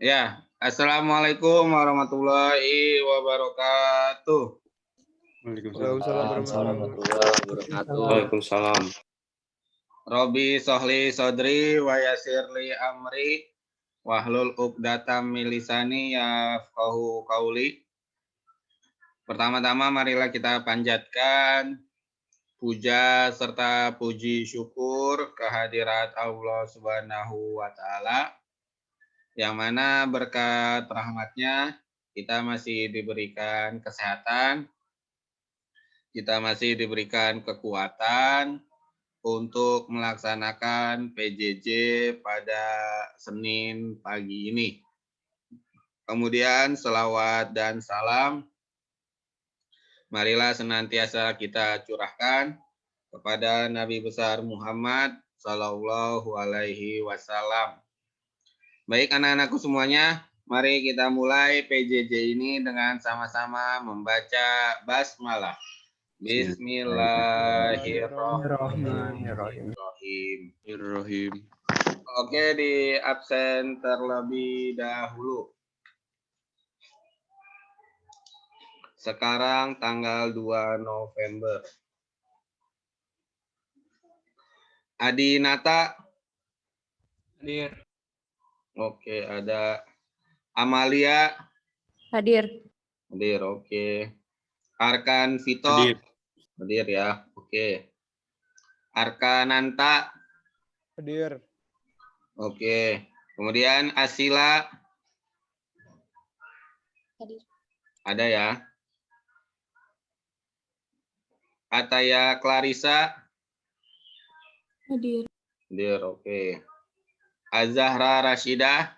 Ya, Assalamualaikum warahmatullahi wabarakatuh. Waalaikumsalam warahmatullahi wabarakatuh. Waalaikumsalam. Robi sohli sodri wa yasirli amri wahlul uqdatam min lisani yafqahu qauli. Pertama-tama marilah kita panjatkan puja serta puji syukur kehadirat Allah Subhanahu wa taala, yang mana berkat rahmatnya kita masih diberikan kesehatan, kita masih diberikan kekuatan untuk melaksanakan PJJ pada Senin pagi ini. Kemudian selawat dan salam marilah senantiasa kita curahkan kepada Nabi besar Muhammad Sallallahu Alaihi Wasallam. Baik anak-anakku semuanya, mari kita mulai PJJ ini dengan sama-sama membaca basmalah. Bismillahirrahmanirrahim. Oke, di absen terlebih dahulu. Sekarang tanggal 2 November. Adi Nata. Hadir. Oke, ada Amalia. Hadir. Hadir, oke. Arkan Vito. Hadir. Hadir ya, oke. Arkananta. Hadir. Oke. Kemudian Asila. Hadir. Ada ya. Ataya Clarissa. Hadir. Hadir, oke. Azahra Rashidah.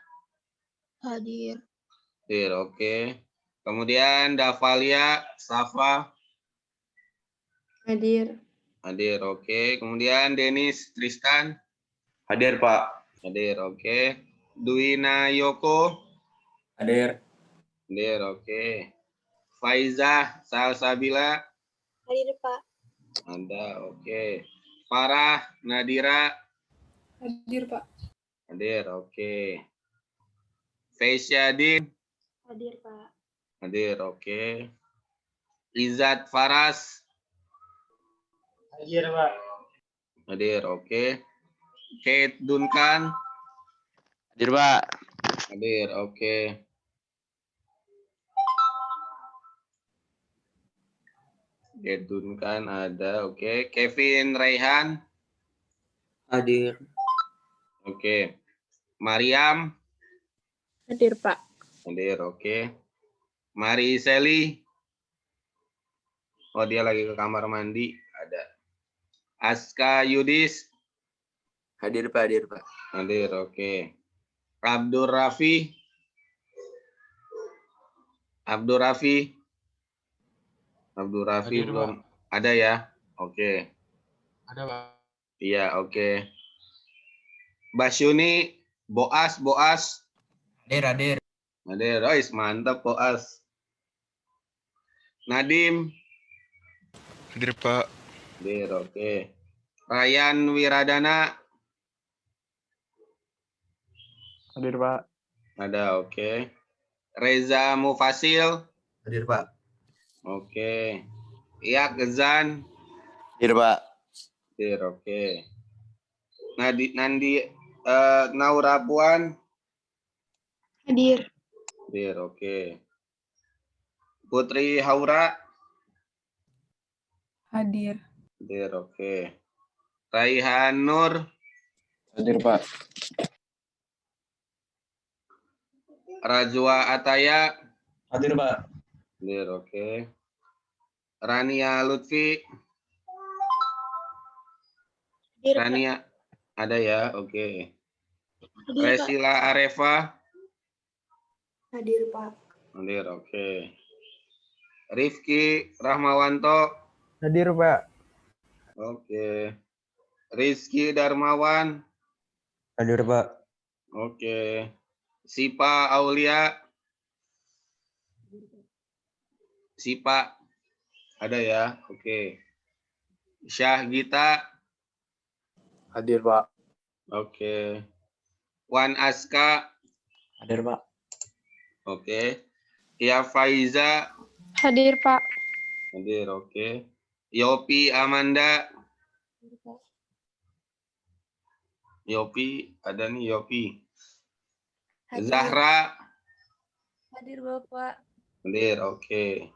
Hadir. Hadir, oke. Kemudian Davalia Safa. Hadir. Hadir, oke. Kemudian Denis Tristan. Hadir, Pak. Hadir, oke. Duina Yoko. Hadir. Hadir, oke. Faizah Salsabila. Hadir, Pak. Ada, oke. Farah Nadira. Hadir, Pak. Hadir, oke. Faisyadin. Hadir, Pak. Hadir, oke. Izzat Faras. Hadir, Pak. Hadir, oke. Kate Duncan. Hadir, Pak. Hadir, oke. Kate Duncan ada, oke. Kevin Raihan. Hadir. Oke. Mariam. Hadir, Pak. Hadir, oke. Mari Sally. Oh, dia lagi ke kamar mandi. Ada. Aska Yudis. Hadir, Pak. Hadir, Pak. Hadir, oke. Abdur Rafi. Abdur Rafi. Abdur Rafi Hadir, belum ada ya? Oke. Ada, Pak. Iya, oke. Basyuni, Boas. Hadir. Hadir, guys, mantap Boas. Nadim. Hadir, Pak. Hadir, oke. Ryan Wiradana. Hadir, Pak. Ada, oke. Reza Mufasil. Hadir, Pak. Oke. Iyak Gezan. Hadir, Pak. Hadir, oke. Nandi Naura Puan. Hadir. Hadir, oke. Putri Haura. Hadir. Hadir, oke. Raihan Nur. Hadir, Pak. Rajwa Ataya. Hadir, Pak. Hadir, oke. Rania Lutfi. Hadir, Pak. Rania ada ya, oke. Hadir, Pak. Resila Arefa. Hadir, Pak. Hadir, oke. Rifki Rahmawanto. Hadir, Pak. Oke. Rizky Darmawan. Hadir, Pak. Oke. Sipa Aulia. Sipa ada ya, oke. Syah Gita. Hadir, Pak. Oke. Wan Aska. Hadir, Pak. Oke. Ya Faiza. Hadir, Pak. Hadir, oke. Yopi Amanda. Yopi, ada nih Yopi. Hadir. Zahra. Hadir, Bapak. Hadir, oke.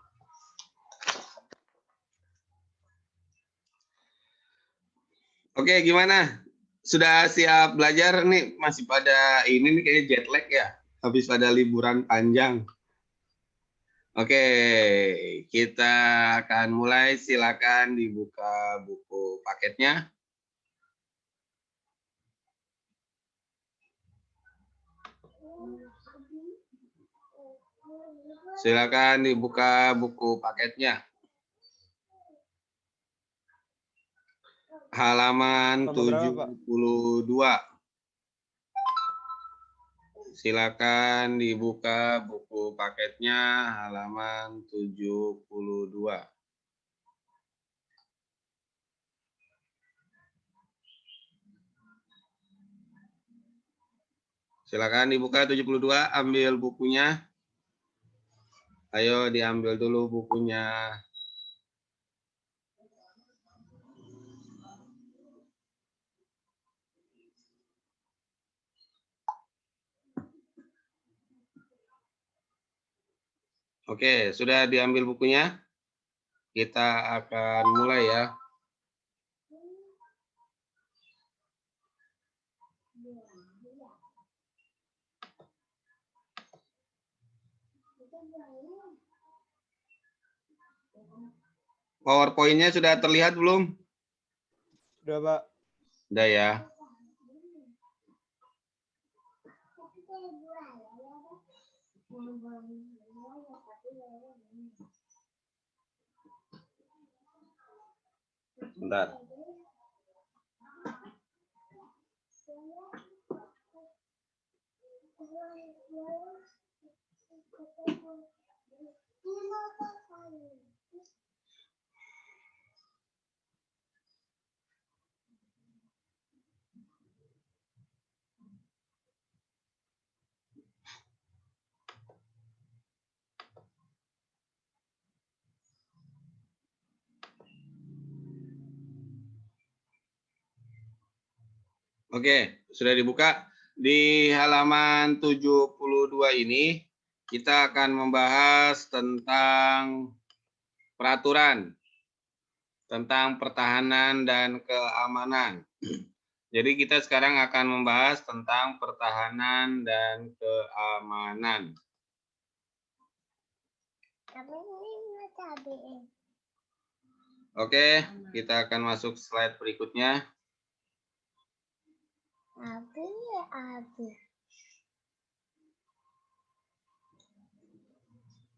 Oke, gimana? Sudah siap belajar nih? Masih pada ini nih kayaknya jet lag ya? Habis pada liburan panjang. Oke, kita akan mulai. Silakan dibuka buku paketnya. Silakan dibuka buku paketnya. Halaman 72. Silakan dibuka buku paketnya halaman 72. Silakan dibuka 72, ambil bukunya. Ayo diambil dulu bukunya. Oke, sudah diambil bukunya? Kita akan mulai ya. PowerPoint-nya sudah terlihat belum? Sudah, Pak. Sudah ya. Bentar. Oke, sudah dibuka. Di halaman 72 ini kita akan membahas tentang peraturan tentang pertahanan dan keamanan. Jadi kita sekarang akan membahas tentang pertahanan dan keamanan. Oke, kita akan masuk slide berikutnya.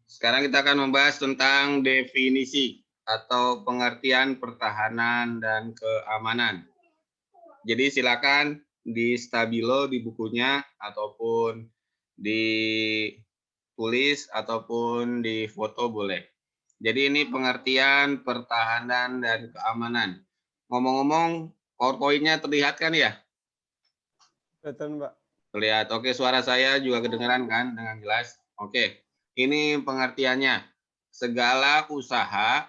Sekarang kita akan membahas tentang definisi atau pengertian pertahanan dan keamanan. Jadi silakan di stabilo di bukunya ataupun ditulis ataupun di foto boleh. Jadi ini pengertian pertahanan dan keamanan. Ngomong-ngomong, PowerPoint-nya terlihat kan ya? Kelihatan, Pak. Terlihat. Oke, suara saya juga kedengaran kan dengan jelas? Oke. Ini pengertiannya. Segala usaha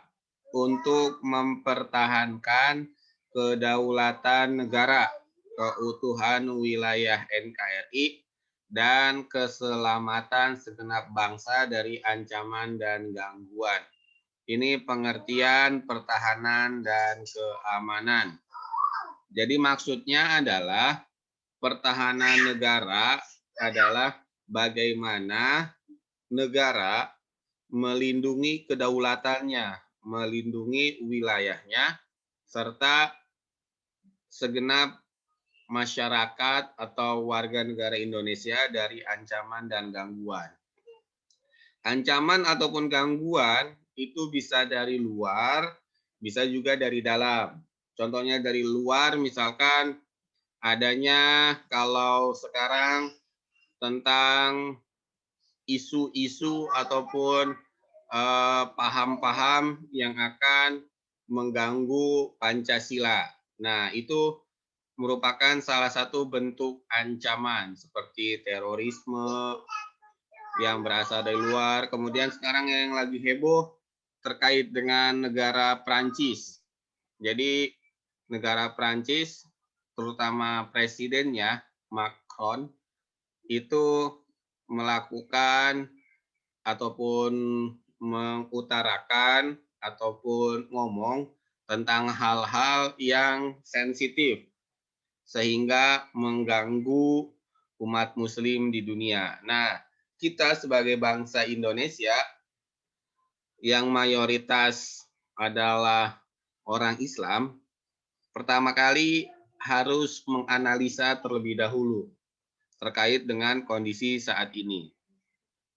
untuk mempertahankan kedaulatan negara, keutuhan wilayah NKRI, dan keselamatan segenap bangsa dari ancaman dan gangguan. Ini pengertian pertahanan dan keamanan. Jadi maksudnya adalah pertahanan negara adalah bagaimana negara melindungi kedaulatannya, melindungi wilayahnya, serta segenap masyarakat atau warga negara Indonesia dari ancaman dan gangguan. Ancaman ataupun gangguan itu bisa dari luar, bisa juga dari dalam. Contohnya dari luar misalkan adanya kalau sekarang tentang isu-isu ataupun paham-paham yang akan mengganggu Pancasila. Nah, itu merupakan salah satu bentuk ancaman seperti terorisme, yang berasal dari luar. Kemudian sekarang yang lagi heboh terkait dengan negara Prancis. Jadi negara Prancis, terutama presidennya Macron, itu melakukan ataupun mengutarakan ataupun ngomong tentang hal-hal yang sensitif sehingga mengganggu umat muslim di dunia. Nah, kita sebagai bangsa Indonesia yang mayoritas adalah orang Islam, pertama kali harus menganalisa terlebih dahulu terkait dengan kondisi saat ini.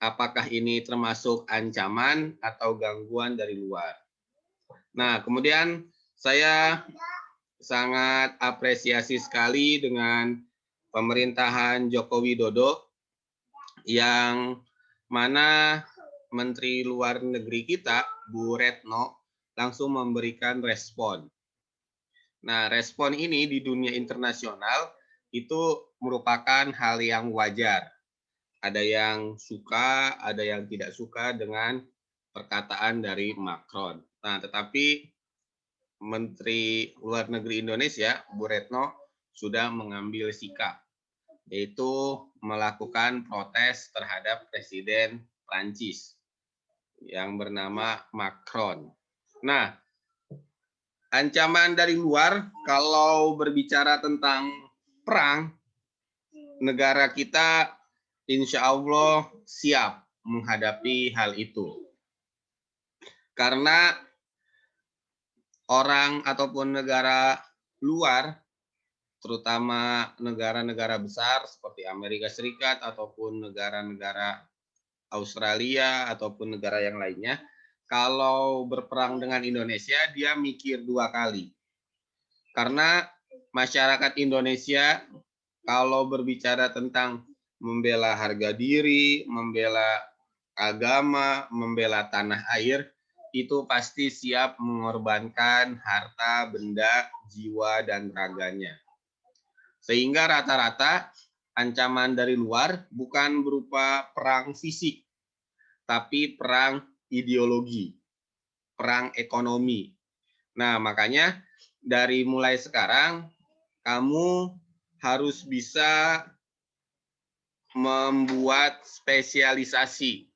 Apakah ini termasuk ancaman atau gangguan dari luar? Nah, kemudian saya sangat apresiasi sekali dengan pemerintahan Joko Widodo yang mana Menteri Luar Negeri kita, Bu Retno, langsung memberikan respon. Nah, respon ini di dunia internasional itu merupakan hal yang wajar. Ada yang suka, ada yang tidak suka dengan perkataan dari Macron. Nah, tetapi Menteri Luar Negeri Indonesia, Bu Retno, sudah mengambil sikap, yaitu melakukan protes terhadap Presiden Prancis yang bernama Macron. Nah, ancaman dari luar, kalau berbicara tentang perang, negara kita insya Allah siap menghadapi hal itu. Karena orang ataupun negara luar, terutama negara-negara besar seperti Amerika Serikat ataupun negara-negara Australia ataupun negara yang lainnya, kalau berperang dengan Indonesia, dia mikir 2 kali. Karena masyarakat Indonesia kalau berbicara tentang membela harga diri, membela agama, membela tanah air, itu pasti siap mengorbankan harta, benda, jiwa, dan raganya. Sehingga rata-rata ancaman dari luar bukan berupa perang fisik, tapi perang ideologi, perang ekonomi. Nah, makanya dari mulai sekarang, kamu harus bisa membuat spesialisasi.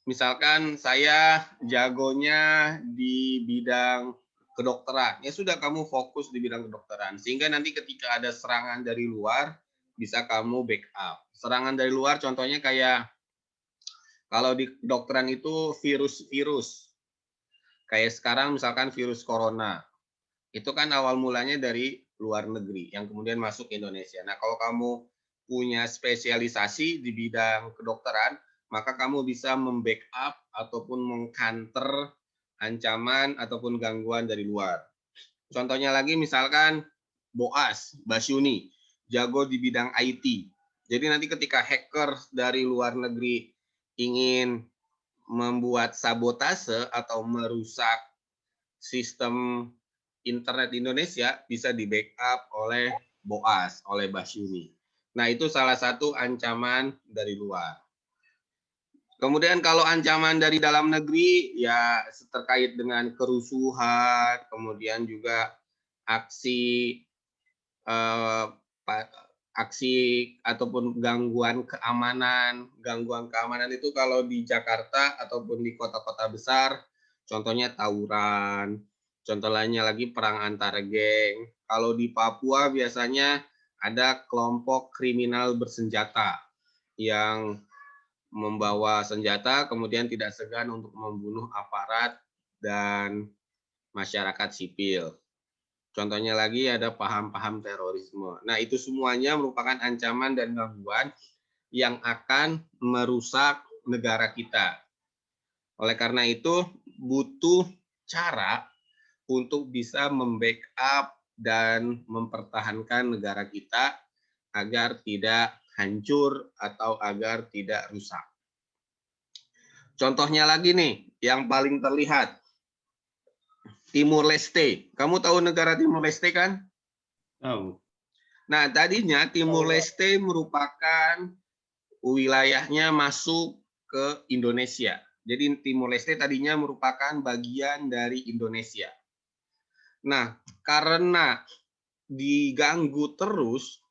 Misalkan saya jagonya di bidang kedokteran, ya sudah kamu fokus di bidang kedokteran. Sehingga nanti ketika ada serangan dari luar, bisa kamu backup. Serangan dari luar contohnya kayak, kalau di kedokteran itu virus-virus. Kayak sekarang misalkan virus corona. Itu kan awal mulanya dari luar negeri yang kemudian masuk ke Indonesia. Nah, kalau kamu punya spesialisasi di bidang kedokteran, maka kamu bisa membackup ataupun mengcounter ancaman ataupun gangguan dari luar. Contohnya lagi misalkan Boas, Basyuni, jago di bidang IT. Jadi nanti ketika hacker dari luar negeri ingin membuat sabotase atau merusak sistem internet Indonesia, bisa di backup oleh Boas, oleh Basyuni. Nah, itu salah satu ancaman dari luar. Kemudian kalau ancaman dari dalam negeri, ya terkait dengan kerusuhan, kemudian juga aksi aksi ataupun gangguan keamanan. Gangguan keamanan itu kalau di Jakarta ataupun di kota-kota besar, contohnya tawuran, contoh lainnya lagi perang antar geng. Kalau di Papua biasanya ada kelompok kriminal bersenjata yang membawa senjata kemudian tidak segan untuk membunuh aparat dan masyarakat sipil. Contohnya lagi ada paham-paham terorisme. Nah, itu semuanya merupakan ancaman dan gangguan yang akan merusak negara kita. Oleh karena itu, butuh cara untuk bisa membackup dan mempertahankan negara kita agar tidak hancur atau agar tidak rusak. Contohnya lagi nih, yang paling terlihat, Timur Leste. Kamu tahu negara Timur Leste kan? Tahu. Nah, tadinya Timur Leste merupakan wilayahnya masuk ke Indonesia. Jadi Timor Leste tadinya merupakan bagian dari Indonesia. Nah, karena diganggu terus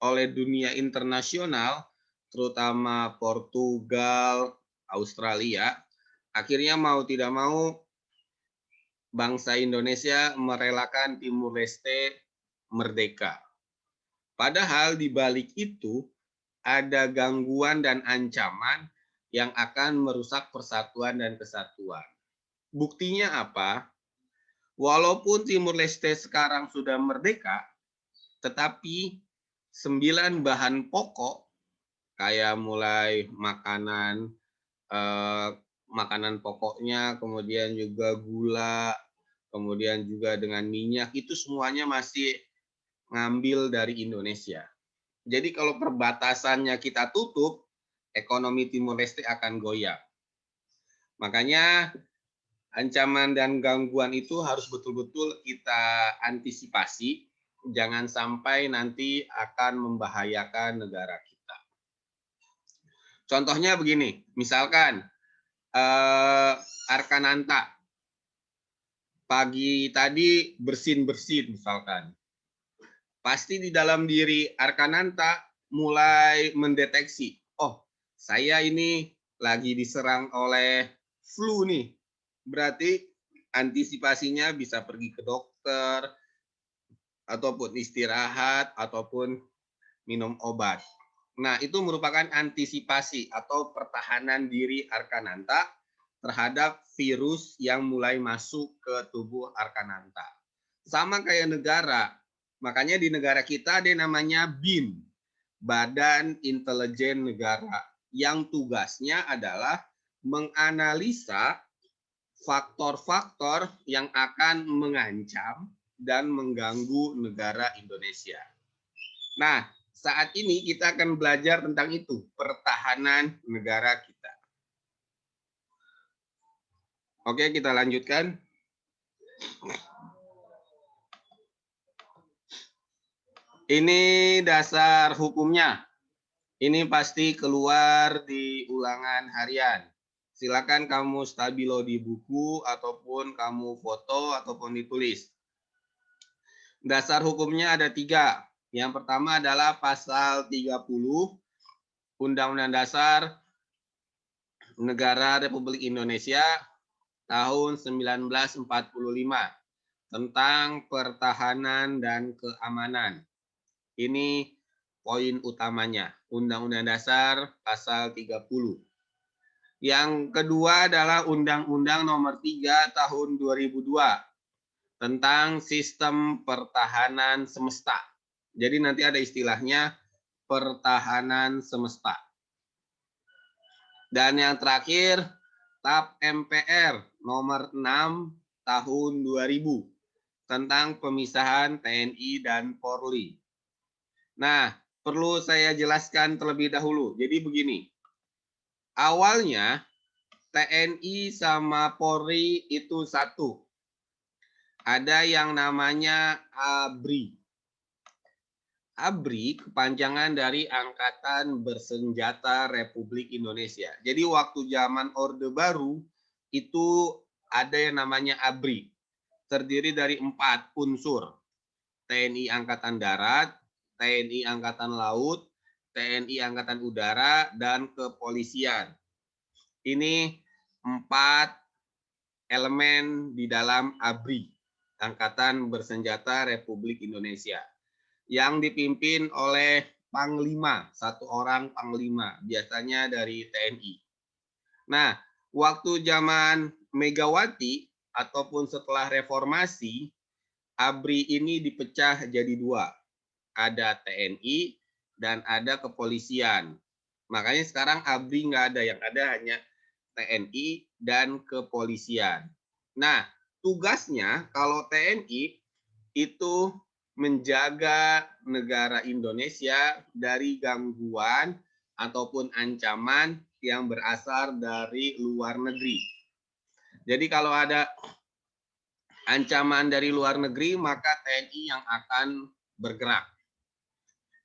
oleh dunia internasional, terutama Portugal, Australia, akhirnya mau tidak mau bangsa Indonesia merelakan Timor Leste merdeka. Padahal di balik itu ada gangguan dan ancaman yang akan merusak persatuan dan kesatuan. Buktinya apa? Walaupun Timor Leste sekarang sudah merdeka, tetapi 9 bahan pokok kayak mulai makanan pokoknya, kemudian juga gula, kemudian juga dengan minyak, itu semuanya masih ngambil dari Indonesia. Jadi kalau perbatasannya kita tutup, ekonomi Timor Leste akan goyah. Makanya ancaman dan gangguan itu harus betul-betul kita antisipasi, jangan sampai nanti akan membahayakan negara kita. Contohnya begini, misalkan Arkananta pagi tadi bersin-bersin misalkan. Pasti di dalam diri Arkananta mulai mendeteksi, oh saya ini lagi diserang oleh flu nih. Berarti antisipasinya bisa pergi ke dokter, ataupun istirahat, ataupun minum obat. Nah, itu merupakan antisipasi atau pertahanan diri Arkananta terhadap virus yang mulai masuk ke tubuh Arkananta. Sama kayak negara, makanya di negara kita ada yang namanya BIN, Badan Intelijen Negara, yang tugasnya adalah menganalisa faktor-faktor yang akan mengancam dan mengganggu negara Indonesia. Nah, saat ini kita akan belajar tentang itu, pertahanan negara kita. Oke, kita lanjutkan. Ini dasar hukumnya. Ini pasti keluar di ulangan harian. Silakan kamu stabilo di buku ataupun kamu foto ataupun ditulis. Dasar hukumnya ada 3. Yang pertama adalah pasal 30 Undang-Undang Dasar Negara Republik Indonesia tahun 1945 tentang pertahanan dan keamanan. Ini poin utamanya, Undang-Undang Dasar pasal 30. Yang kedua adalah Undang-Undang Nomor 3 Tahun 2002 tentang Sistem Pertahanan Semesta. Jadi nanti ada istilahnya pertahanan semesta. Dan yang terakhir, TAP MPR Nomor 6 Tahun 2000 tentang pemisahan TNI dan Polri. Nah, perlu saya jelaskan terlebih dahulu. Jadi begini. Awalnya TNI sama Polri itu satu. Ada yang namanya ABRI. ABRI kepanjangan dari Angkatan Bersenjata Republik Indonesia. Jadi waktu zaman Orde Baru itu ada yang namanya ABRI. Terdiri dari 4 unsur. TNI Angkatan Darat, TNI Angkatan Laut, TNI Angkatan Udara, dan kepolisian. Ini 4 elemen di dalam ABRI, Angkatan Bersenjata Republik Indonesia, yang dipimpin oleh Panglima, 1 orang Panglima, biasanya dari TNI. Nah, waktu zaman Megawati ataupun setelah reformasi, ABRI ini dipecah jadi 2. Ada TNI dan ada kepolisian. Makanya sekarang ABRI nggak ada, yang ada hanya TNI dan kepolisian. Nah, tugasnya kalau TNI itu menjaga negara Indonesia dari gangguan ataupun ancaman yang berasal dari luar negeri. Jadi kalau ada ancaman dari luar negeri, maka TNI yang akan bergerak.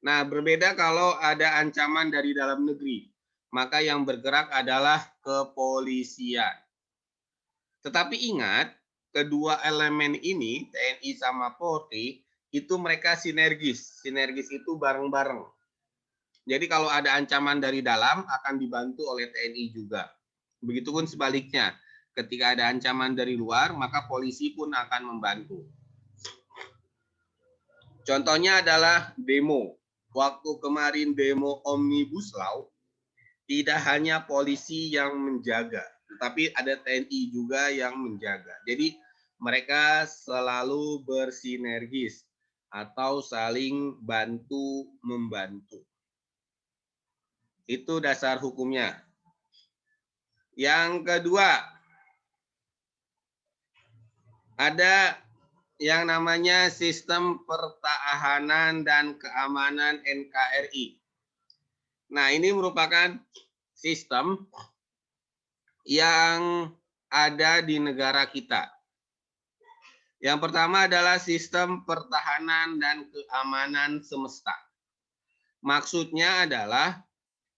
Nah, berbeda kalau ada ancaman dari dalam negeri. maka yang bergerak adalah kepolisian. Tetapi ingat, kedua elemen ini, TNI sama Polri, itu mereka sinergis. Sinergis itu bareng-bareng. Jadi kalau ada ancaman dari dalam, akan dibantu oleh TNI juga. Begitupun sebaliknya, ketika ada ancaman dari luar, maka polisi pun akan membantu. Contohnya adalah demo. Waktu kemarin demo Omnibus Law, tidak hanya polisi yang menjaga, tetapi ada TNI juga yang menjaga. Jadi mereka selalu bersinergis atau saling bantu-membantu. Itu dasar hukumnya. Yang kedua, ada yang namanya Sistem Pertahanan dan Keamanan NKRI. Nah, ini merupakan sistem yang ada di negara kita. Yang pertama adalah Sistem Pertahanan dan Keamanan Semesta. Maksudnya adalah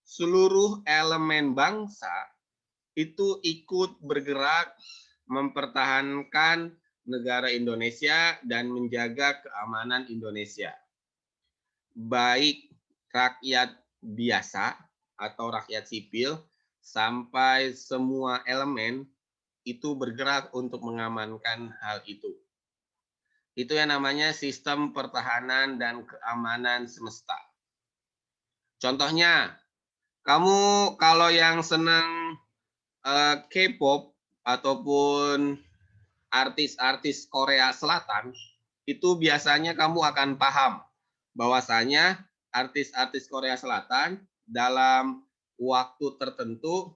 seluruh elemen bangsa itu ikut bergerak mempertahankan negara Indonesia dan menjaga keamanan Indonesia. Baik rakyat biasa atau rakyat sipil sampai semua elemen itu bergerak untuk mengamankan hal itu. Itu yang namanya Sistem Pertahanan dan Keamanan Semesta. Contohnya, kamu kalau yang senang K-pop ataupun artis-artis Korea Selatan, itu biasanya kamu akan paham bahwasanya artis-artis Korea Selatan dalam waktu tertentu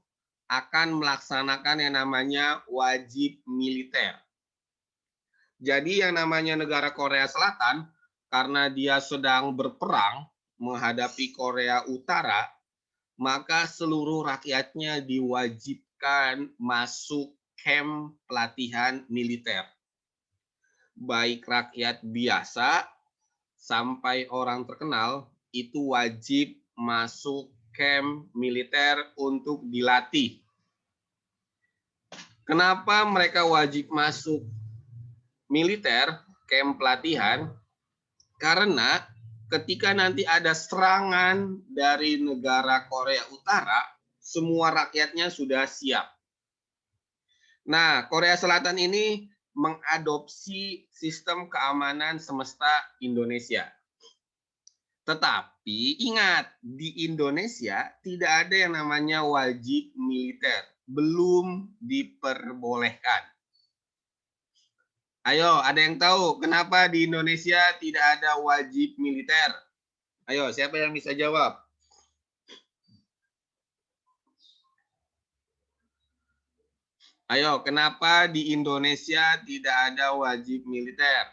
akan melaksanakan yang namanya wajib militer. Jadi yang namanya negara Korea Selatan, karena dia sedang berperang menghadapi Korea Utara, maka seluruh rakyatnya diwajibkan masuk camp pelatihan militer. Baik rakyat biasa sampai orang terkenal itu wajib masuk camp militer untuk dilatih. Kenapa mereka wajib masuk militer, camp pelatihan? Karena ketika nanti ada serangan dari negara Korea Utara, semua rakyatnya sudah siap. Nah, Korea Selatan ini mengadopsi sistem keamanan semesta Indonesia. Tetapi ingat, di Indonesia tidak ada yang namanya wajib militer. Belum diperbolehkan. Ayo, ada yang tahu kenapa di Indonesia tidak ada wajib militer? Ayo, siapa yang bisa jawab? Ayo, kenapa di Indonesia tidak ada wajib militer?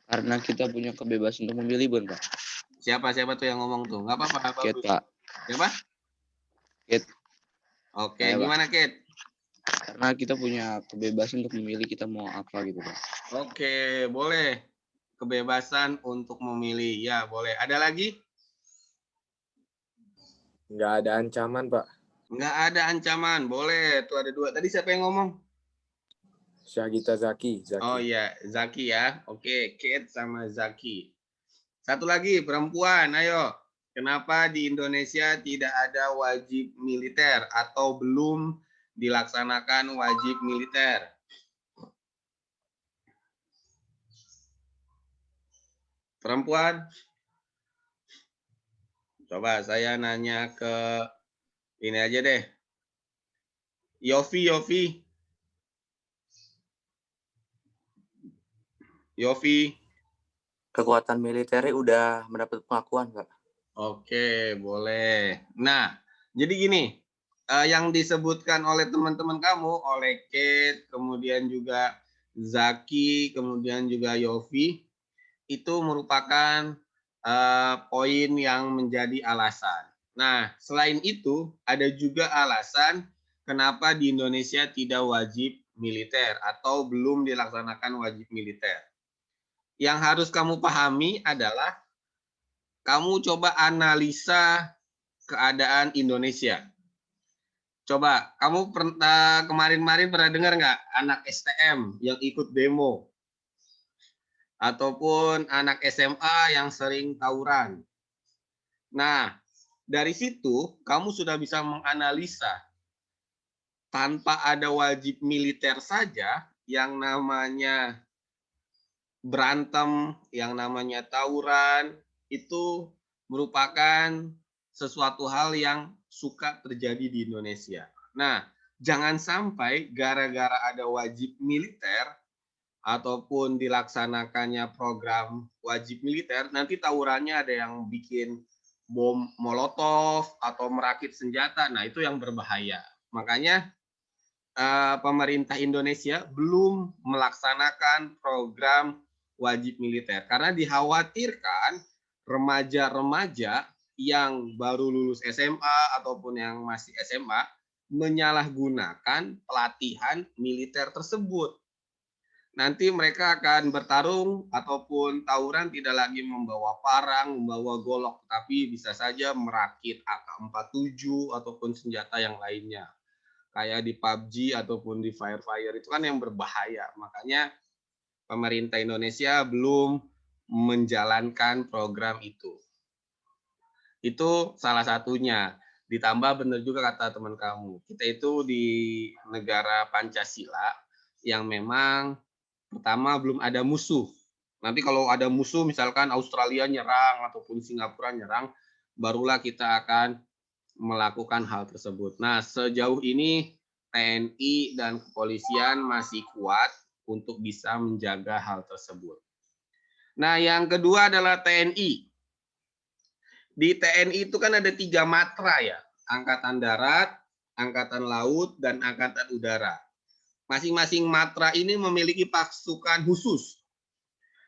Karena kita punya kebebasan untuk memilih, Bun, Pak. Siapa tuh yang ngomong tuh? Nggak apa-apa. Kit, Pak. Siapa? Kit. Oke, Saya, Pak. gimana Kit? Karena kita punya kebebasan untuk memilih kita mau apa gitu, Pak. Oke, boleh. Kebebasan untuk memilih. Ya, boleh. Ada lagi? Nggak ada ancaman, Pak. Nggak ada ancaman. Boleh. Tuh ada dua. Tadi siapa yang ngomong? Syagita Zaki. Oh iya, Zaki ya. Oke, Kate sama Zaki. Satu lagi, perempuan. Ayo. Kenapa di Indonesia tidak ada wajib militer atau belum dilaksanakan wajib militer? Perempuan? Coba saya nanya ke ini aja deh. Yofi. Kekuatan militernya udah mendapat pengakuan, Pak. Oke, boleh. Nah, jadi gini, yang disebutkan oleh teman-teman kamu, oleh Kate, kemudian juga Zaki, kemudian juga Yofi, itu merupakan poin yang menjadi alasan. Nah, selain itu, ada juga alasan kenapa di Indonesia tidak wajib militer atau belum dilaksanakan wajib militer. Yang harus kamu pahami adalah kamu coba analisa keadaan Indonesia. Coba, kamu kemarin-kemarin pernah dengar nggak anak STM yang ikut demo? Ataupun anak SMA yang sering tawuran? Nah, dari situ kamu sudah bisa menganalisa tanpa ada wajib militer saja yang namanya berantem, yang namanya tawuran, itu merupakan sesuatu hal yang suka terjadi di Indonesia. Nah, jangan sampai gara-gara ada wajib militer ataupun dilaksanakannya program wajib militer, nanti tawurannya ada yang bikin bom molotov atau merakit senjata. Nah, itu yang berbahaya. Makanya pemerintah Indonesia belum melaksanakan program wajib militer karena dikhawatirkan remaja-remaja yang baru lulus SMA ataupun yang masih SMA menyalahgunakan pelatihan militer tersebut. Nanti mereka akan bertarung ataupun tawuran tidak lagi membawa parang, membawa golok, tapi bisa saja merakit AK-47 ataupun senjata yang lainnya. Kayak di PUBG ataupun di Fire itu kan yang berbahaya. Makanya pemerintah Indonesia belum menjalankan program itu. Itu salah satunya. Ditambah benar juga kata teman kamu. Kita itu di negara Pancasila yang memang pertama belum ada musuh. Nanti kalau ada musuh misalkan Australia nyerang ataupun Singapura nyerang, barulah kita akan melakukan hal tersebut. Nah, sejauh ini TNI dan kepolisian masih kuat untuk bisa menjaga hal tersebut. Nah, yang kedua adalah TNI. Di TNI itu kan ada 3 matra ya, Angkatan Darat, Angkatan Laut, dan Angkatan Udara. Masing-masing matra ini memiliki pasukan khusus.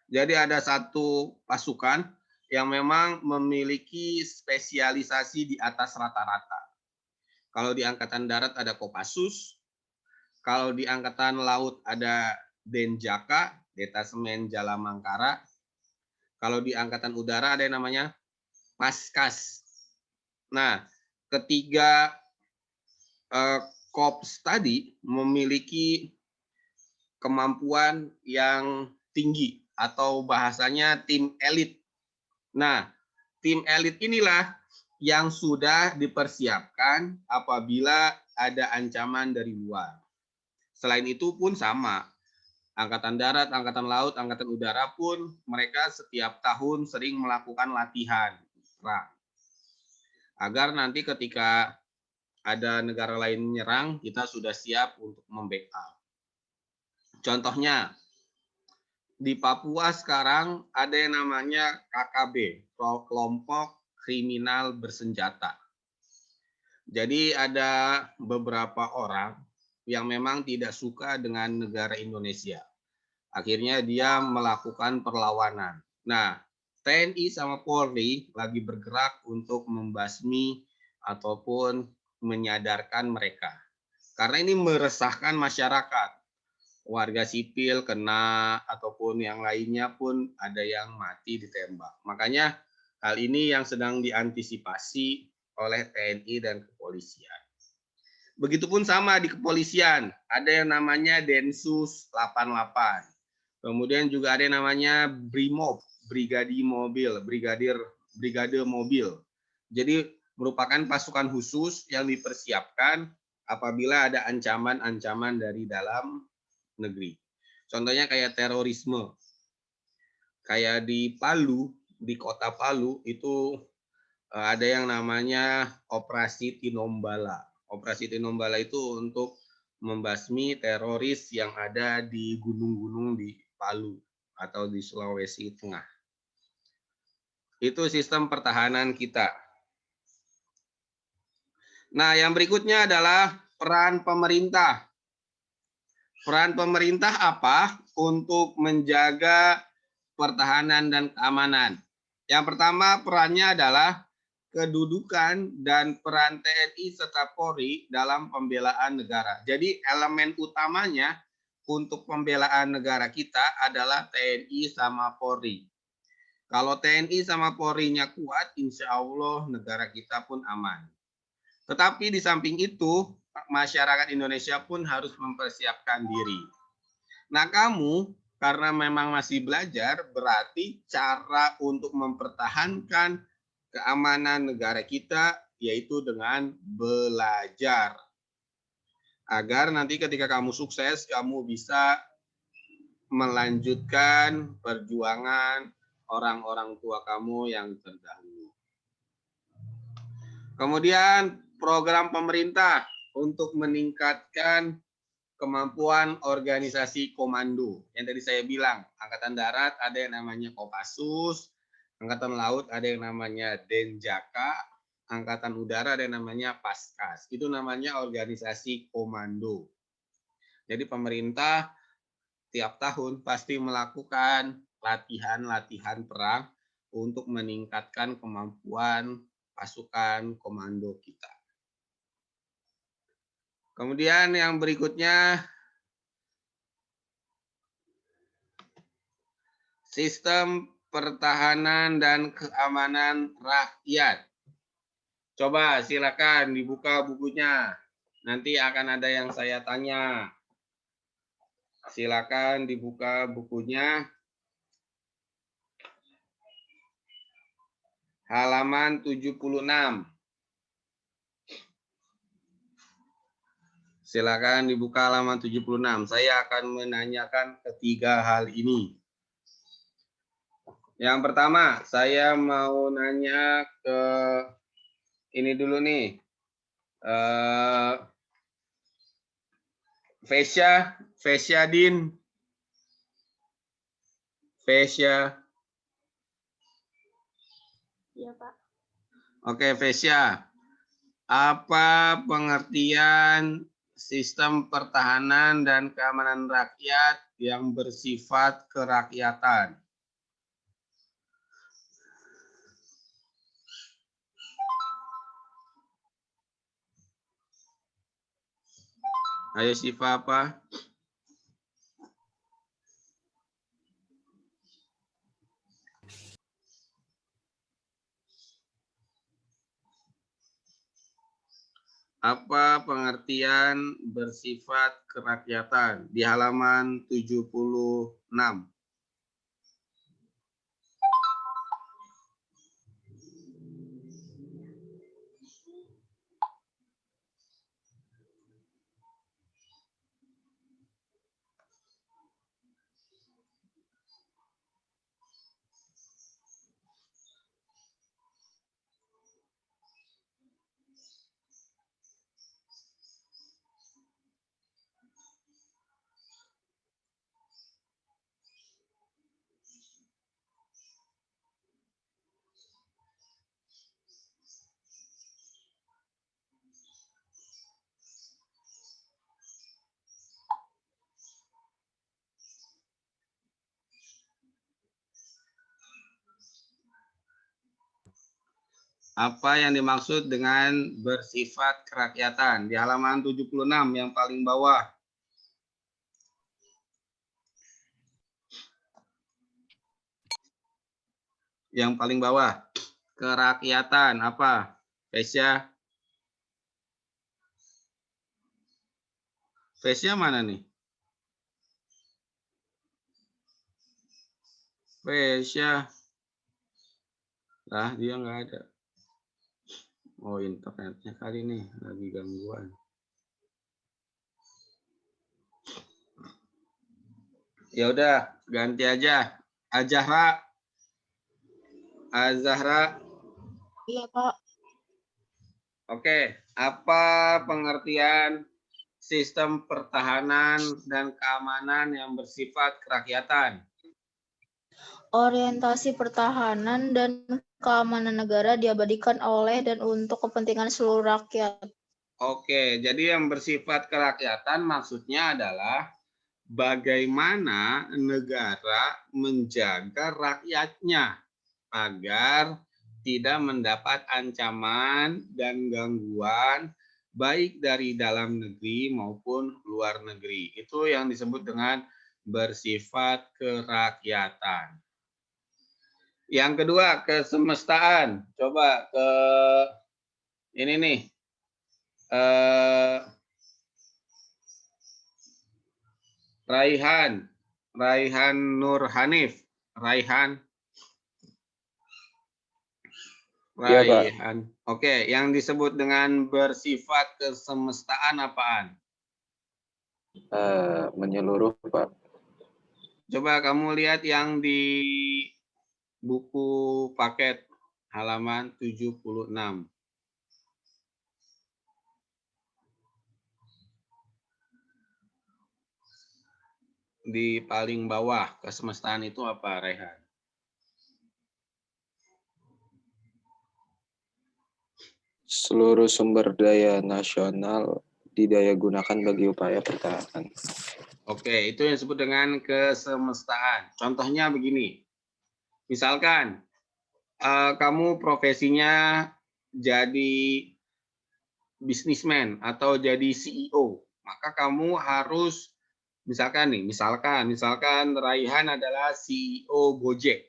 Jadi ada satu pasukan yang memang memiliki spesialisasi di atas rata-rata. Kalau di Angkatan Darat ada Kopassus, kalau di Angkatan Laut ada Denjaka, Detasemen Jalamangkara, kalau di Angkatan Udara ada yang namanya Paskas. Nah, ketiga korps tadi memiliki kemampuan yang tinggi atau bahasanya tim elit. Nah, tim elit inilah yang sudah dipersiapkan apabila ada ancaman dari luar. Selain itu pun sama. Angkatan Darat, Angkatan Laut, Angkatan Udara pun mereka setiap tahun sering melakukan latihan perang. Agar nanti ketika ada negara lain menyerang, kita sudah siap untuk membackup. Contohnya, di Papua sekarang ada yang namanya KKB, Kelompok Kriminal Bersenjata. Jadi ada beberapa orang yang memang tidak suka dengan negara Indonesia. Akhirnya dia melakukan perlawanan. Nah, TNI sama Polri lagi bergerak untuk membasmi ataupun menyadarkan mereka. Karena ini meresahkan masyarakat. Warga sipil kena ataupun yang lainnya pun ada yang mati ditembak. Makanya hal ini yang sedang diantisipasi oleh TNI dan kepolisian. Begitupun sama di kepolisian, ada yang namanya Densus 88. Kemudian juga ada yang namanya Brimob, Brigade Mobil. Jadi merupakan pasukan khusus yang dipersiapkan apabila ada ancaman-ancaman dari dalam negeri. Contohnya kayak terorisme. Kayak di Palu, di kota Palu itu ada yang namanya Operasi Tinombala. Operasi Tinombala itu untuk membasmi teroris yang ada di gunung-gunung di Palu atau di Sulawesi Tengah. Itu sistem pertahanan kita. Nah, yang berikutnya adalah peran pemerintah. Peran pemerintah apa untuk menjaga pertahanan dan keamanan? Yang pertama, perannya adalah kedudukan dan peran TNI serta Polri dalam pembelaan negara. Jadi elemen utamanya untuk pembelaan negara kita adalah TNI sama Polri. Kalau TNI sama Polri-nya kuat, insya Allah negara kita pun aman. Tetapi di samping itu, masyarakat Indonesia pun harus mempersiapkan diri. Nah, kamu karena memang masih belajar, berarti cara untuk mempertahankan keamanan negara kita yaitu dengan belajar. Agar nanti ketika kamu sukses, kamu bisa melanjutkan perjuangan orang-orang tua kamu yang terdahulu. Kemudian program pemerintah untuk meningkatkan kemampuan organisasi komando. Yang tadi saya bilang, Angkatan Darat ada yang namanya Kopassus, Angkatan Laut ada yang namanya Denjaka, Angkatan Udara ada yang namanya Paskas. Itu namanya organisasi komando. Jadi pemerintah tiap tahun pasti melakukan latihan-latihan perang untuk meningkatkan kemampuan pasukan komando kita. Kemudian yang berikutnya, sistem pertahanan dan keamanan rakyat. Coba silakan dibuka bukunya. Nanti akan ada yang saya tanya. Silakan dibuka bukunya. Halaman 76. Silakan dibuka halaman 76. Saya akan menanyakan ketiga hal ini. Yang pertama, saya mau nanya ke ini dulu nih. Fesya Din. Fesya. Iya, Pak. Oke, Fesya. Apa pengertian sistem pertahanan dan keamanan rakyat yang bersifat kerakyatan? Ayo Siva apa? Apa pengertian bersifat kerakyatan di halaman 76? Apa yang dimaksud dengan bersifat kerakyatan? Di halaman 76 yang paling bawah. Yang paling bawah. Kerakyatan apa? Fesya? Fesya mana nih? Fesya. Lah, dia nggak ada. Oh, internetnya kali nih lagi gangguan. Ya udah, ganti aja. Azahra. Azahra. Iya, Pak. Oke, apa pengertian sistem pertahanan dan keamanan yang bersifat kerakyatan? Orientasi pertahanan dan keamanan negara diabadikan oleh dan untuk kepentingan seluruh rakyat. Oke, jadi yang bersifat kerakyatan maksudnya adalah bagaimana negara menjaga rakyatnya agar tidak mendapat ancaman dan gangguan baik dari dalam negeri maupun luar negeri. Itu yang disebut dengan bersifat kerakyatan. Yang kedua, kesemestaan. Coba ke ini nih. Raihan Nur Hanif. Iya, Pak. Raihan. Oke, yang disebut dengan bersifat kesemestaan apaan? Menyeluruh, Pak. Coba kamu lihat yang di buku paket halaman 76. Di paling bawah, kesemestaan itu apa, Raihan? Seluruh sumber daya nasional didaya gunakan bagi upaya pertahanan. Oke, itu yang disebut dengan kesemestaan. Contohnya begini. Misalkan kamu profesinya jadi bisnismen atau jadi CEO, maka kamu harus misalkan Raihan adalah CEO Gojek.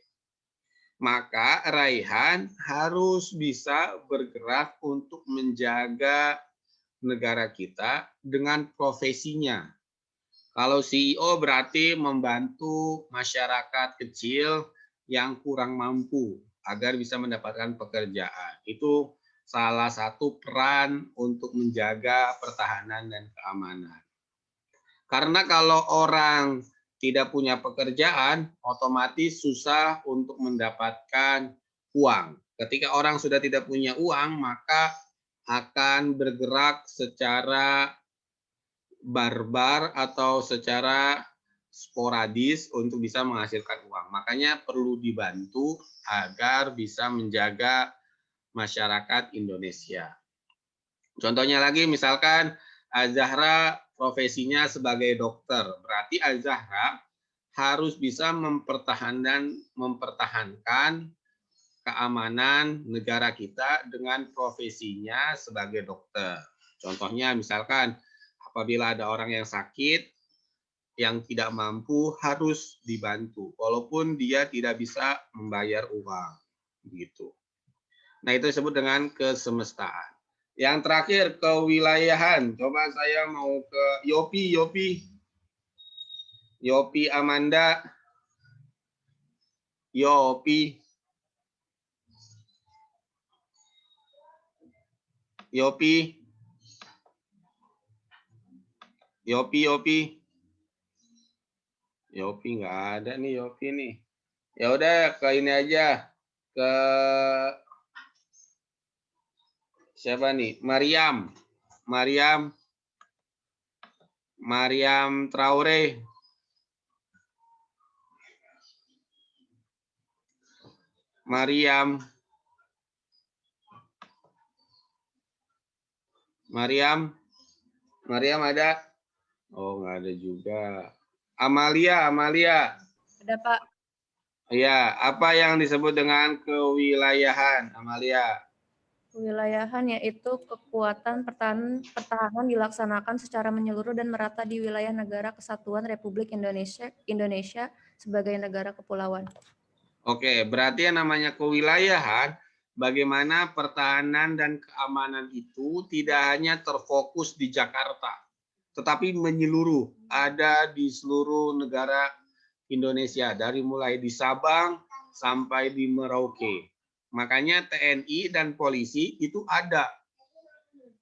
Maka Raihan harus bisa bergerak untuk menjaga negara kita dengan profesinya. Kalau CEO berarti membantu masyarakat kecil yang kurang mampu agar bisa mendapatkan pekerjaan. Itu salah satu peran untuk menjaga pertahanan dan keamanan. Karena kalau orang tidak punya pekerjaan, otomatis susah untuk mendapatkan uang. Ketika orang sudah tidak punya uang, maka akan bergerak secara barbar atau secara sporadis untuk bisa menghasilkan uang. Makanya perlu dibantu agar bisa menjaga masyarakat Indonesia. Contohnya lagi misalkan Az-Zahra profesinya sebagai dokter. Berarti Az-Zahra harus bisa mempertahankan keamanan negara kita dengan profesinya sebagai dokter. Contohnya misalkan apabila ada orang yang sakit, yang tidak mampu harus dibantu, walaupun dia tidak bisa membayar uang. Begitu. Nah, itu disebut dengan kesemestaan. Yang terakhir, kewilayahan. Coba saya mau ke Yopi Amanda. Yopi. Yopi nggak ada nih Yopi nih. Ya udah ke ini aja. Ke siapa nih? Mariam Traore. Mariam ada? Oh, nggak ada juga. Amalia. Ada Pak. Iya, apa yang disebut dengan kewilayahan, Amalia? Kewilayahan yaitu kekuatan pertahanan dilaksanakan secara menyeluruh dan merata di wilayah negara kesatuan Republik Indonesia sebagai negara kepulauan. Oke, berarti yang namanya kewilayahan, bagaimana pertahanan dan keamanan itu tidak hanya terfokus di Jakarta, tetapi menyeluruh, ada di seluruh negara Indonesia, dari mulai di Sabang sampai di Merauke. Makanya TNI dan polisi itu ada,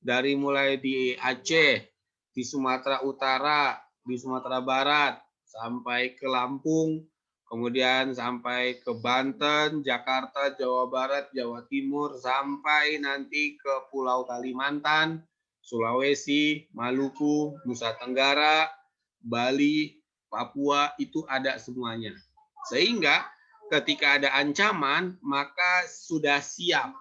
dari mulai di Aceh, di Sumatera Utara, di Sumatera Barat, sampai ke Lampung, kemudian sampai ke Banten, Jakarta, Jawa Barat, Jawa Timur, sampai nanti ke Pulau Kalimantan, Sulawesi, Maluku, Nusa Tenggara, Bali, Papua, itu ada semuanya. Sehingga ketika ada ancaman, maka sudah siap.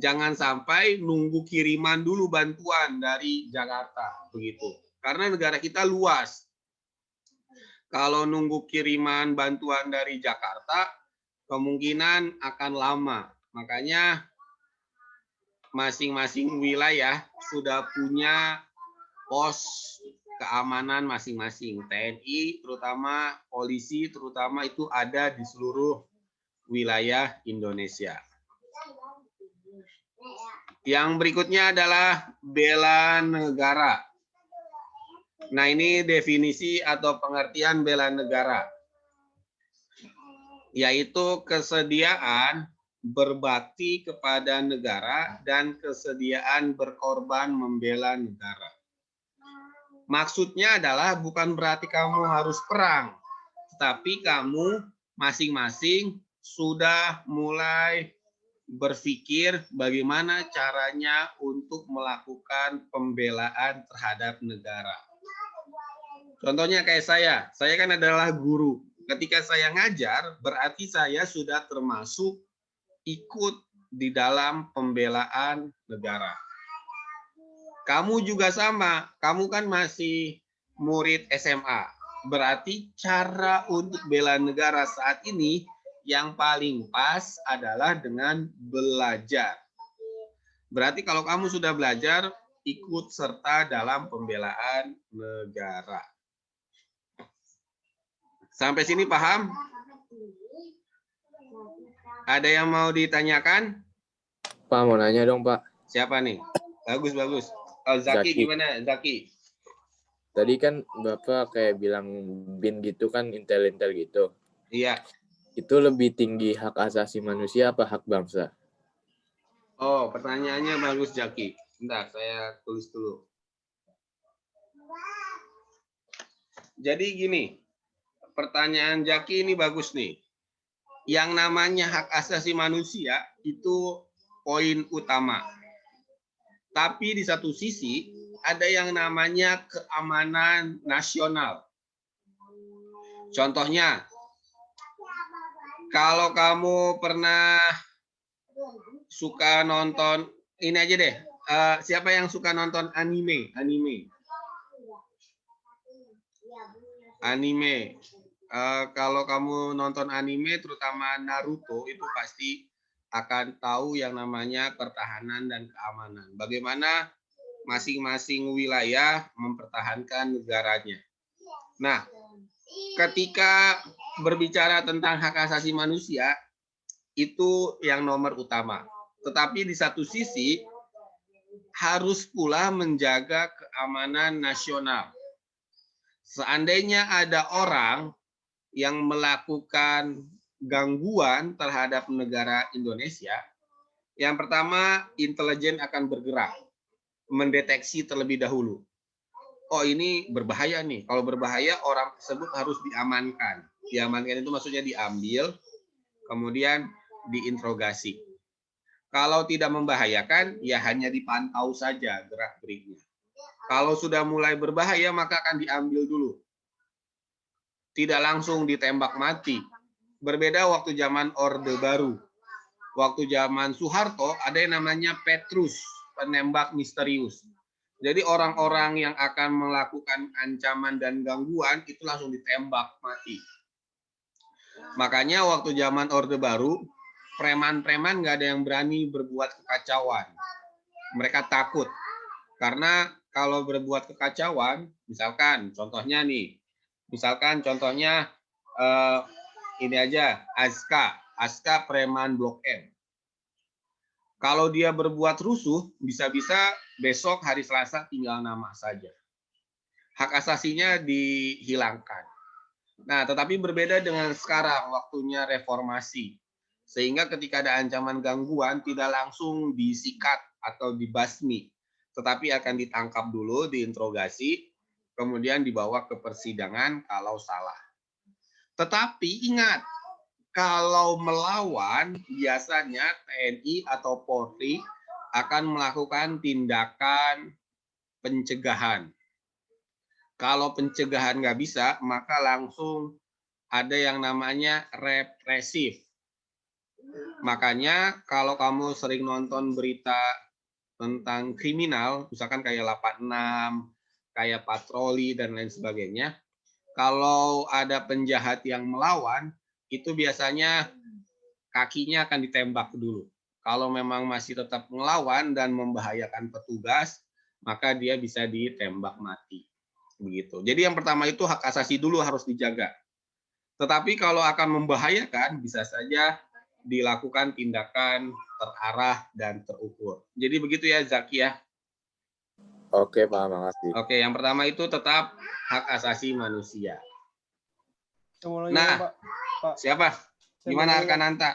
Jangan sampai nunggu kiriman dulu bantuan dari Jakarta, begitu. Karena negara kita luas. Kalau nunggu kiriman bantuan dari Jakarta, kemungkinan akan lama. Makanya masing-masing wilayah sudah punya pos keamanan masing-masing. TNI terutama, polisi terutama itu ada di seluruh wilayah Indonesia. Yang berikutnya adalah bela negara. Nah, ini definisi atau pengertian bela negara, yaitu kesediaan berbakti kepada negara dan kesediaan berkorban membela negara. Maksudnya adalah bukan berarti kamu harus perang, tetapi kamu masing-masing sudah mulai berpikir bagaimana caranya untuk melakukan pembelaan terhadap negara. Contohnya kayak saya kan adalah guru. Ketika saya ngajar, berarti saya sudah termasuk ikut di dalam pembelaan negara. Kamu juga sama, kamu kan masih murid SMA. Berarti cara untuk bela negara saat ini yang paling pas adalah dengan belajar. Berarti kalau kamu sudah belajar, ikut serta dalam pembelaan negara. Sampai sini paham? Ada yang mau ditanyakan? Pak, mau nanya dong, Pak. Siapa nih? Bagus. Oh, Zaki, Zaki. gimana? Zaki. Tadi kan Bapak kayak bilang BIN gitu kan, intel-intel gitu. Iya. Itu lebih tinggi hak asasi manusia apa hak bangsa? Oh, pertanyaannya bagus, Zaki. Bentar, saya tulis dulu. Jadi gini, pertanyaan Zaki ini bagus nih. Yang namanya hak asasi manusia itu poin utama. Tapi di satu sisi ada yang namanya keamanan nasional. Contohnya, kalau kamu pernah suka nonton, ini aja deh, siapa yang suka nonton anime? Kalau kamu nonton anime, terutama Naruto, itu pasti akan tahu yang namanya pertahanan dan keamanan. Bagaimana masing-masing wilayah mempertahankan negaranya. Nah, ketika berbicara tentang hak asasi manusia, itu yang nomor utama. Tetapi di satu sisi, harus pula menjaga keamanan nasional. Seandainya ada orang yang melakukan gangguan terhadap negara Indonesia, yang pertama, intelijen akan bergerak, mendeteksi terlebih dahulu. Oh, ini berbahaya nih. Kalau berbahaya, orang tersebut harus diamankan. Diamankan itu maksudnya diambil, kemudian diinterogasi. Kalau tidak membahayakan, ya hanya dipantau saja gerak-geriknya. Kalau sudah mulai berbahaya, maka akan diambil dulu. Tidak langsung ditembak mati. Berbeda waktu zaman Orde Baru. Waktu zaman Soeharto, ada yang namanya Petrus, penembak misterius. Jadi orang-orang yang akan melakukan ancaman dan gangguan, itu langsung ditembak mati. Makanya waktu zaman Orde Baru, preman-preman nggak ada yang berani berbuat kekacauan. Mereka takut. Karena kalau berbuat kekacauan, misalkan contohnya ini aja, Aska preman Blok M. Kalau dia berbuat rusuh, bisa-bisa besok hari Selasa tinggal nama saja. Hak asasinya dihilangkan. Nah, tetapi berbeda dengan sekarang, waktunya reformasi. Sehingga ketika ada ancaman gangguan, tidak langsung disikat atau dibasmi. Tetapi akan ditangkap dulu, diinterogasi, kemudian dibawa ke persidangan kalau salah. Tetapi ingat, kalau melawan, biasanya TNI atau Polri akan melakukan tindakan pencegahan. Kalau pencegahan nggak bisa, maka langsung ada yang namanya represif. Makanya kalau kamu sering nonton berita tentang kriminal, misalkan kayak 86, kayak patroli, dan lain sebagainya, kalau ada penjahat yang melawan, itu biasanya kakinya akan ditembak dulu. Kalau memang masih tetap melawan dan membahayakan petugas, maka dia bisa ditembak mati. Begitu. Jadi yang pertama itu hak asasi dulu harus dijaga. Tetapi kalau akan membahayakan, bisa saja dilakukan tindakan terarah dan terukur. Jadi begitu ya Zaki ya. Oke, paham, makasih. Oke, yang pertama itu tetap hak asasi manusia. Saya mau lagi Nah, Pak. Pak, siapa? saya Gimana mau nanya, Arkananta?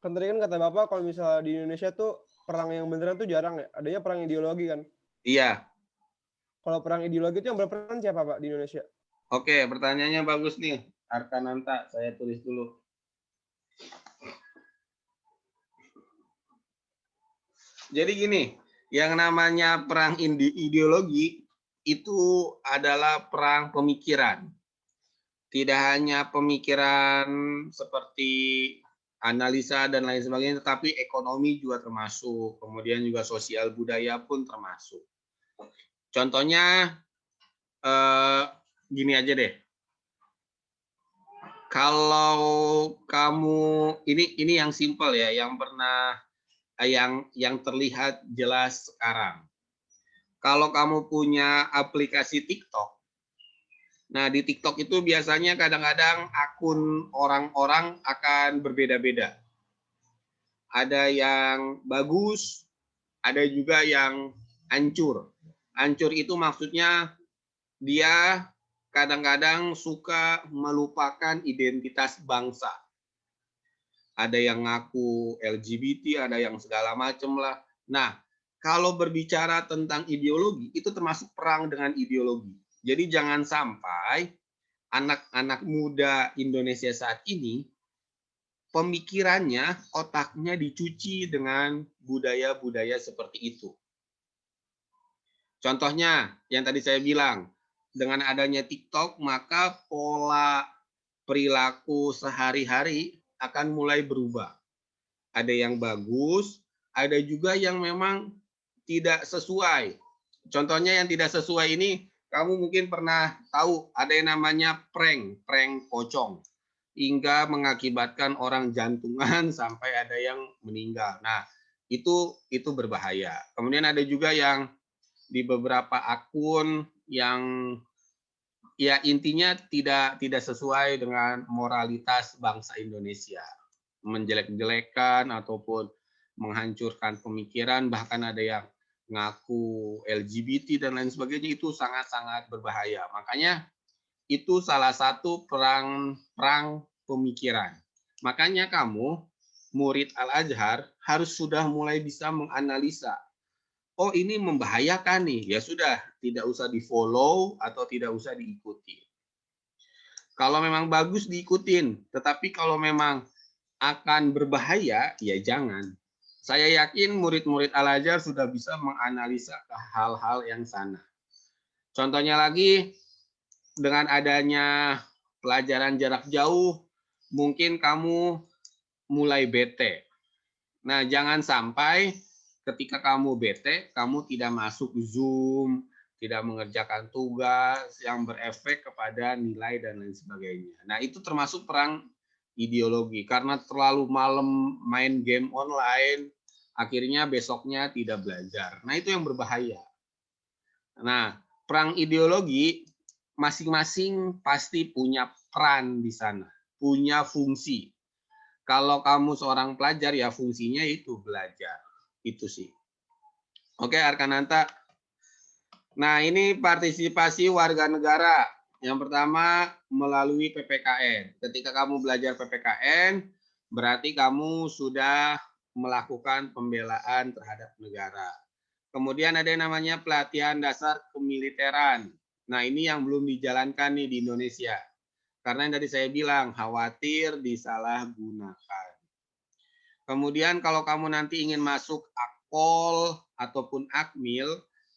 kan tadi kan kata Bapak kalau misalnya di Indonesia tuh perang yang beneran tuh jarang ya. Adanya perang ideologi kan. Iya. Kalau perang ideologi itu yang berperan siapa Pak di Indonesia? Oke, pertanyaannya bagus nih. Arkananta, saya tulis dulu. Jadi gini, yang namanya perang ideologi itu adalah perang pemikiran. Tidak hanya pemikiran seperti analisa dan lain sebagainya, tetapi ekonomi juga termasuk, kemudian juga sosial budaya pun termasuk. Contohnya gini aja deh. Kalau kamu ini yang simpel ya, yang pernah yang terlihat jelas sekarang. Kalau kamu punya aplikasi TikTok, nah di TikTok itu biasanya kadang-kadang akun orang-orang akan berbeda-beda. Ada yang bagus, ada juga yang hancur. Hancur itu maksudnya dia kadang-kadang suka melupakan identitas bangsa. Ada yang ngaku LGBT, ada yang segala macam lah. Nah, kalau berbicara tentang ideologi, itu termasuk perang dengan ideologi. Jadi jangan sampai anak-anak muda Indonesia saat ini pemikirannya, otaknya dicuci dengan budaya-budaya seperti itu. Contohnya, yang tadi saya bilang, dengan adanya TikTok, maka pola perilaku sehari-hari akan mulai berubah. Ada yang bagus, ada juga yang memang tidak sesuai. Contohnya yang tidak sesuai ini, kamu mungkin pernah tahu ada yang namanya prank pocong, hingga mengakibatkan orang jantungan sampai ada yang meninggal. Nah, itu berbahaya. Kemudian ada juga yang di beberapa akun yang ya intinya tidak sesuai dengan moralitas bangsa Indonesia, menjelek-jelekan ataupun menghancurkan pemikiran, bahkan ada yang ngaku LGBT dan lain sebagainya, itu sangat-sangat berbahaya. Makanya itu salah satu perang pemikiran. Makanya kamu murid Al-Azhar harus sudah mulai bisa menganalisa. Oh, ini membahayakan nih, ya sudah, tidak usah di-follow atau tidak usah diikuti. Kalau memang bagus diikutin, tetapi kalau memang akan berbahaya, ya jangan. Saya yakin murid-murid Al-Azhar sudah bisa menganalisa hal-hal yang sana. Contohnya lagi, dengan adanya pelajaran jarak jauh, mungkin kamu mulai bete. Nah, jangan sampai ketika kamu bete, kamu tidak masuk Zoom, tidak mengerjakan tugas yang berefek kepada nilai dan lain sebagainya. Nah, itu termasuk perang ideologi. Karena terlalu malam main game online, akhirnya besoknya tidak belajar. Nah, itu yang berbahaya. Nah, perang ideologi masing-masing pasti punya peran di sana, punya fungsi. Kalau kamu seorang pelajar, ya fungsinya itu belajar. Itu sih. Oke, Arkananta. Nah, ini partisipasi warga negara. Yang pertama, melalui PPKN. Ketika kamu belajar PPKN, berarti kamu sudah melakukan pembelaan terhadap negara. Kemudian ada yang namanya pelatihan dasar kemiliteran. Nah, ini yang belum dijalankan nih di Indonesia. Karena yang tadi saya bilang, khawatir disalahgunakan. Kemudian kalau kamu nanti ingin masuk Akpol ataupun Akmil,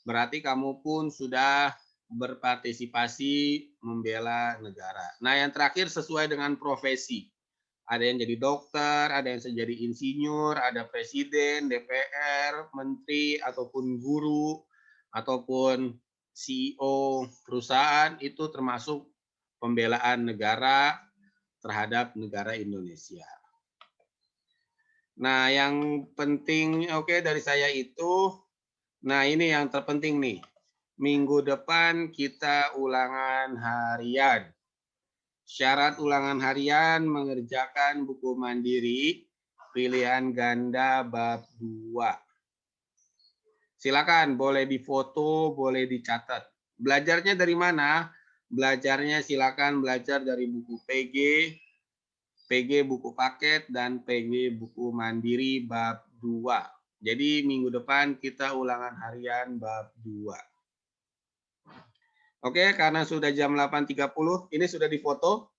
berarti kamu pun sudah berpartisipasi membela negara. Nah, yang terakhir sesuai dengan profesi. Ada yang jadi dokter, ada yang jadi insinyur, ada presiden, DPR, menteri, ataupun guru, ataupun CEO perusahaan, itu termasuk pembelaan negara terhadap negara Indonesia. Nah, yang penting dari saya itu, nah ini yang terpenting nih. Minggu depan kita ulangan harian. Syarat ulangan harian mengerjakan buku mandiri pilihan ganda bab 2. Silakan, boleh difoto, boleh dicatat. Belajarnya dari mana? Belajarnya silakan belajar dari buku PG buku paket, dan PG buku mandiri bab 2. Jadi minggu depan kita ulangan harian bab 2. Oke, karena sudah jam 8.30, ini sudah difoto.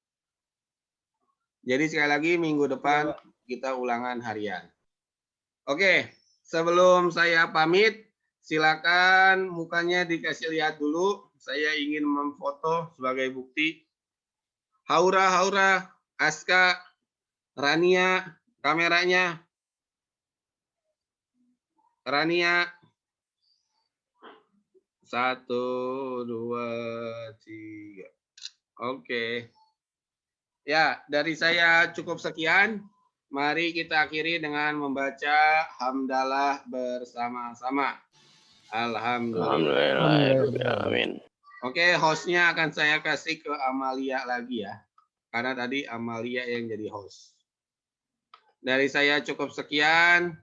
Jadi sekali lagi minggu depan kita ulangan harian. Oke, sebelum saya pamit, silakan mukanya dikasih lihat dulu. Saya ingin memfoto sebagai bukti. Haura, Aska, Rania, kameranya. Rania. 1, 2, 3. Oke. Ya, dari saya cukup sekian. Mari kita akhiri dengan membaca hamdalah bersama-sama. Alhamdulillah. Amin. Oke, hostnya akan saya kasih ke Amalia lagi ya. Karena tadi Amalia yang jadi host. Dari saya cukup sekian.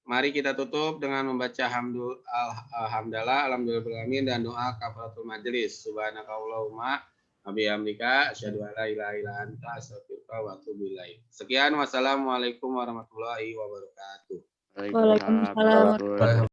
Mari kita tutup dengan membaca hamdalah, alhamdulillahirrahmanirrahim, dan doa kafaratul majelis. Subhanakallahumma wa bihamdika asyhadu an la ilaha illa anta astaghfiruka wa atubu ilaik. Sekian, wassalamualaikum warahmatullahi wabarakatuh. Waalaikumsalam.